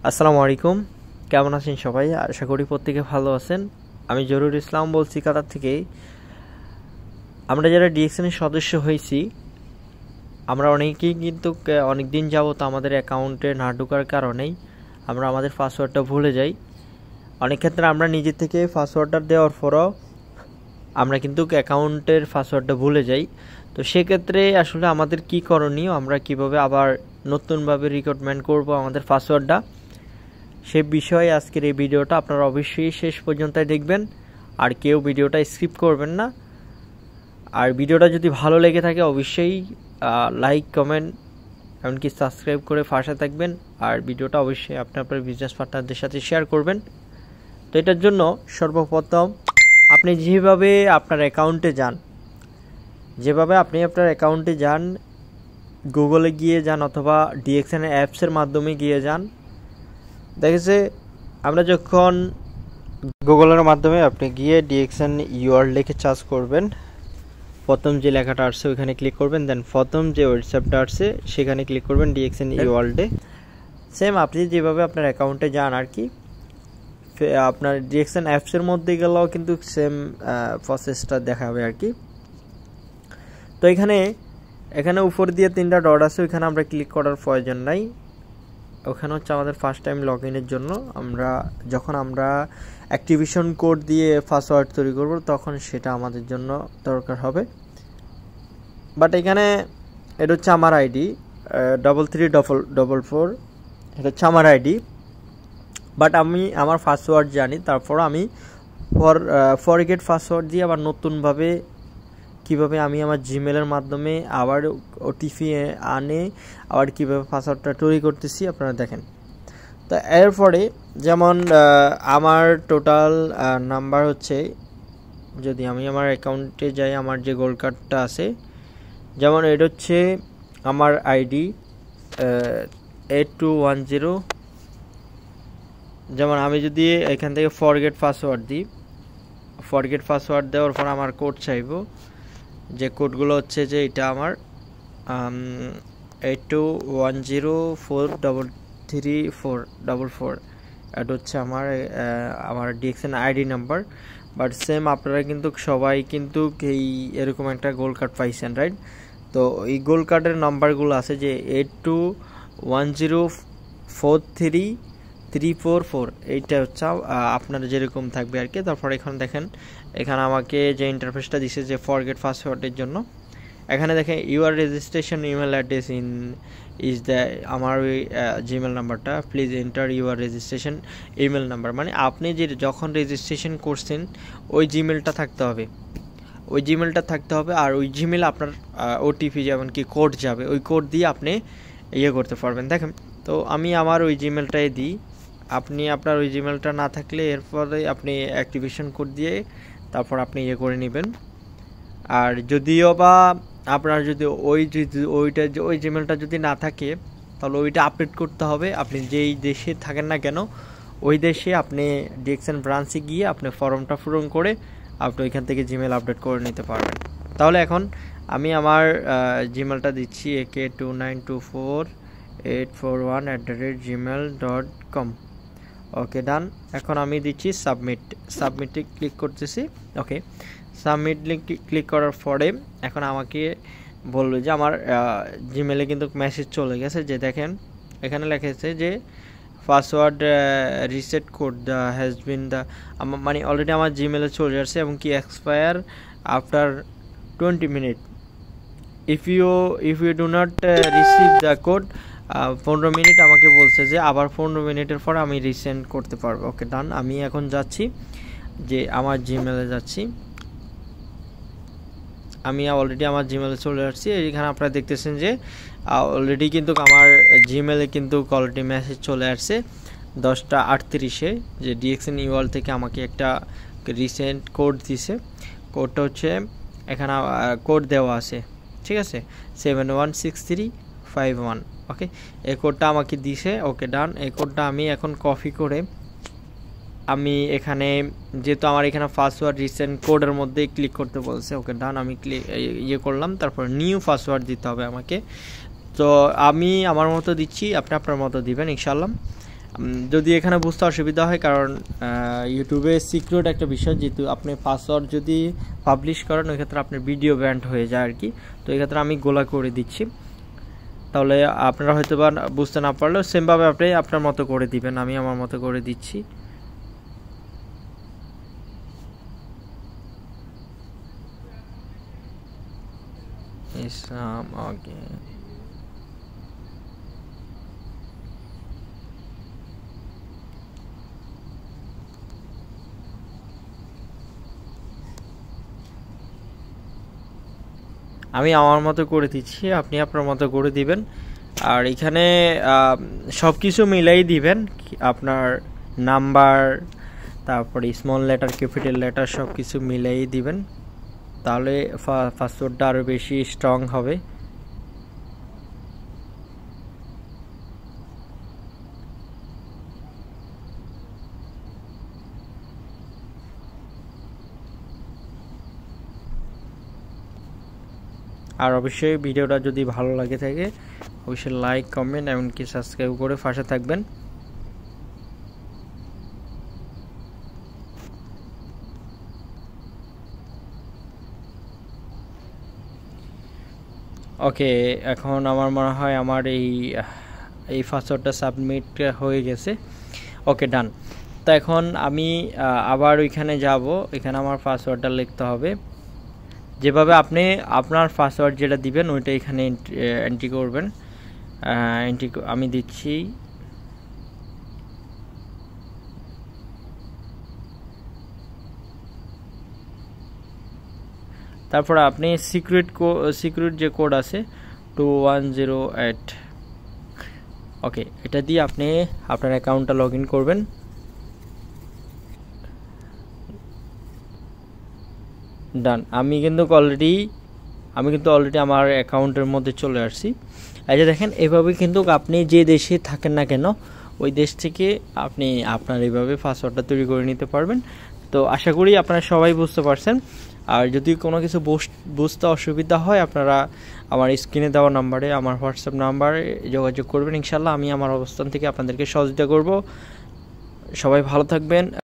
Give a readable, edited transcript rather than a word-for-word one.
আসসালামু আলাইকুম, কেমন আছেন সবাই? আশা করি প্রত্যেকে ভালো আছেন। আমি জরুর ইসলাম বলছি কাতার থেকে। আমরা যারা ডিএক্সএনের সদস্য হয়েছি, আমরা অনেকেই কিন্তু অনেক দিন যাবত আমাদের অ্যাকাউন্টে না ঢোকার কারণেই আমরা আমাদের পাসওয়ার্ডটা ভুলে যাই। অনেক ক্ষেত্রে আমরা নিজে থেকে পাসওয়ার্ডটা দেওয়ার পরও আমরা কিন্তু অ্যাকাউন্টের পাসওয়ার্ডটা ভুলে যাই। তো সেক্ষেত্রে আসলে আমাদের কি করণীয়, আমরা কিভাবে আবার নতুনভাবে রিক্রুটমেন্ট করব আমাদের পাসওয়ার্ডটা, সে বিষয়ে আজকের এই ভিডিওটা আপনারা অবশ্যই শেষ পর্যন্ত দেখবেন। আর কেউ ভিডিওটা স্কিপ করবেন না। আর ভিডিওটা যদি ভালো লেগে থাকে অবশ্যই লাইক, কমেন্ট, এমনকি সাবস্ক্রাইব করে পাশে থাকবেন। আর ভিডিওটা অবশ্যই আপনার বিজনেস পার্টনারদের সাথে শেয়ার করবেন। তো এটার জন্য সর্বপ্রথম আপনি যেভাবে আপনার অ্যাকাউন্টে যান, গুগলে গিয়ে যান অথবা ডিএক্সএন অ্যাপসের মাধ্যমে গিয়ে যান। দেখেছে, আমরা যখন গুগলের মাধ্যমে আপনি গিয়ে ডিএক্সএন ইউআর লিখে সার্চ করবেন, প্রথম যে লেখাটা আসছে ওইখানে ক্লিক করবেন, দেন প্রথম যে ওয়েবসাইটটা আসছে সেখানে ক্লিক করবেন ডিএক্সএন ইউআরডে। সেম আপনি যেভাবে আপনার অ্যাকাউন্টে যান আর কি, আপনার ডিএক্সএন অ্যাপসের মধ্যে গেলেও কিন্তু সেম প্রসেসটা দেখাবে আর কি। তো এখানে উপর দিয়ে 3টা ডট আছে, ওইখানে আমরা ক্লিক করার প্রয়োজন নাই। ওখানে হচ্ছে আমাদের ফার্স্ট টাইম লগ ইনের জন্য। যখন আমরা অ্যাক্টিভেশন কোড দিয়ে পাসওয়ার্ড তৈরি করব তখন সেটা আমাদের জন্য দরকার হবে। বাট এখানে এটা হচ্ছে আমার আইডি 3344, এটা হচ্ছে আমার আইডি। বাট আমি আমার পাসওয়ার্ড জানি, তারপর আমি ফরগেট পাসওয়ার্ড দিয়ে আবার নতুনভাবে কিভাবে আমি আমার জিমেলের মাধ্যমে আবার ওটিপি আনে আবার কিভাবে পাসওয়ার্ডটা তৈরি করতেছি আপনারা দেখেন। তো এরপরে যেমন আমার টোটাল নাম্বার হচ্ছে, যদি আমি আমার অ্যাকাউন্টে যাই, আমার যে গোল্ড কার্ডটা আছে, যেমন এটা হচ্ছে আমার আইডি 8210। যেমন আমি যদি এখান থেকে ফরগেট পাসওয়ার্ড দিই, ফরগেট পাসওয়ার্ড দেওয়ার পর আমার কোড চাইব, যে কোডগুলো হচ্ছে যে এটা আমার 8210433444, এটা হচ্ছে আমার DXN ID number. But same আপনারা কিন্তু সবাই কিন্তু এরকম একটা গোল্ড কার্ড পাইছেন, রাইট? তো এই গোল্ড কার্ডের নাম্বারগুলো আছে যে 8210433444, এইটা হচ্ছে আপনার যেরকম থাকবে আর কি। তারপর এখানে দেখেন, এখানে আমাকে যে ইন্টারফেসটা দিছে যে ফরগেট পাসওয়ার্ডের জন্য, এখানে দেখেন your registration email address is the আমার ওই জিমেল নাম্বারটা, please enter your registration email number. মানে আপনি যে যখন রেজিস্ট্রেশন করছেন ওই জিমেলটা থাকতে হবে, আর ওই জিমেল আপনার ওটিপি যেমন কি কোড যাবে, ওই কোড দিয়ে আপনি করতে পারবেন। দেখেন, তো আমি আমার ওই জিমেলটাই দিই। আপনি আপনার ওই জিমেলটা না থাকলে এরপরে আপনি অ্যাক্টিভেশন কোড দিয়ে তারপর আপনি করে নেবেন। আর যদিও বা আপনার যদি ওই জিমেলটা যদি না থাকে, তাহলে ওইটা আপডেট করতে হবে। আপনি যেই দেশে থাকেন না কেন, ওই দেশে আপনি ডিএক্সএন ব্রাঞ্চে গিয়ে আপনি ফর্মটা পূরণ করে আপনি ওইখান থেকে জিমেল আপডেট করে নিতে পারবেন। তাহলে এখন আমি আমার জিমেলটা দিচ্ছি ak29248441@gmail.com। ওকে, ডান। এখন আমি দিচ্ছি সাবমিটে ক্লিক করতেছি। ওকে, সাবমিট ক্লিক করার পরে এখন আমাকে বলবে যে আমার জিমেলে কিন্তু মেসেজ চলে গেছে, যে দেখেন এখানে লেখেছে যে password reset code has been মানে অলরেডি আমার জিমেলে চলে আসছে এবং কি expire after 20 minute. If you do not receive the code, 15 minute আমাকে বলছে যে আবার 15 মিনিটের পর আমি রিসেন্ড করতে পারবো। ওকে, ডান। আমি এখন যাচ্ছি, যে আমার জিমেলে যাচ্ছি। আমি অলরেডি আমার জিমেলে চলে আসছি। এখানে আপনারা দেখতেছেন যে অলরেডি কিন্তু আমার জিমেলে কিন্তু অলরেডি মেসেজ চলে আসছে 10:38-এ, যে ডিএক্সএন ইউআর থেকে আমাকে একটা রিসেন্ট কোড দিছে। কোডটা হচ্ছে এখানে কোড দেওয়া আছে, ঠিক আছে, 716351। ওকে, এই কোডটা আমাকে দিছে। ওকে, ডান। এই কোডটা আমি এখন কপি করে আমি এখানে, যেহেতু আমার এখানে পাসওয়ার্ড রিসেন্ট কোডের মধ্যে ক্লিক করতে বলছে, ওকে, ডান। আমি করলাম, তারপর নিউ পাসওয়ার্ড দিতে হবে আমাকে। তো আমি আমার মতো দিচ্ছি, আপনি আপনার মতো দিবেন ইনশাআল্লাহ। যদি এখানে বুঝতে অসুবিধা হয়, কারণ ইউটিউবে সিক্রেট একটা বিষয়, যেহেতু আপনি পাসওয়ার্ড যদি পাবলিশ করেন ওই ক্ষেত্রে আপনার ভিডিও ব্যান্ড হয়ে যায় আর কি। তো এই ক্ষেত্রে আমি গোলা করে দিচ্ছি, তাহলে আপনারা হয়তো বা বুঝতে না পারলেও সেমভাবে আপনি আপনার মতো করে দিবেন। আমি আমার মতো করে দিচ্ছি। ইসলাম, ওকে। আমি আমার মতো করে দিচ্ছি, আপনি আপনার মতো করে দিবেন। আর এখানে সব কিছু মিলাই দিবেন, আপনার নাম্বার, তারপরে স্মল লেটার, ক্যাপিটাল লেটার সব কিছু মিলাই দিবেন, তাহলে পাসওয়ার্ডটা আরও বেশি স্ট্রং হবে। আর অবশ্যই ভিডিওটা যদি ভালো লাগে থাকে অবশ্যই লাইক, কমেন্ট এমনকি সাবস্ক্রাইব করে পাশে থাকবেন। ওকে, এখন আমার মনে হয় আমার এই পাসওয়ার্ডটা সাবমিট হয়ে গেছে। ওকে, ডান। তো এখন আমি আবার ওইখানে যাব, এখানে আমার পাসওয়ার্ডটা লিখতে হবে। যেভাবে আপনি আপনার পাসওয়ার্ড যেটা দিবেন ওইটা এখানে এন্ট্রি করবেন। আমি দিচ্ছি, তারপর আপনি সিক্রেট যে কোড আছে 2108, ওকে, এটা দিয়ে আপনি আপনার অ্যাকাউন্টটা লগ ইন করবেন। ডান। আমি কিন্তু অলরেডি আমার অ্যাকাউন্টের মধ্যে চলে আসছি। এই যে দেখেন, এভাবে কিন্তু আপনি যে দেশে থাকেন না কেন ওই দেশ থেকে আপনি আপনার এইভাবে পাসওয়ার্ডটা তৈরি করে নিতে পারবেন। তো আশা করি আপনারা সবাই বুঝতে পারছেন। আর যদি কোনো কিছু বুঝতে অসুবিধা হয় আপনারা আমার স্ক্রিনে দেওয়া নাম্বারে, আমার হোয়াটসঅ্যাপ নাম্বারে যোগাযোগ করবেন। ইনশাল্লাহ আমি আমার অবস্থান থেকে আপনাদেরকে সহযোগিতা করব। সবাই ভালো থাকবেন।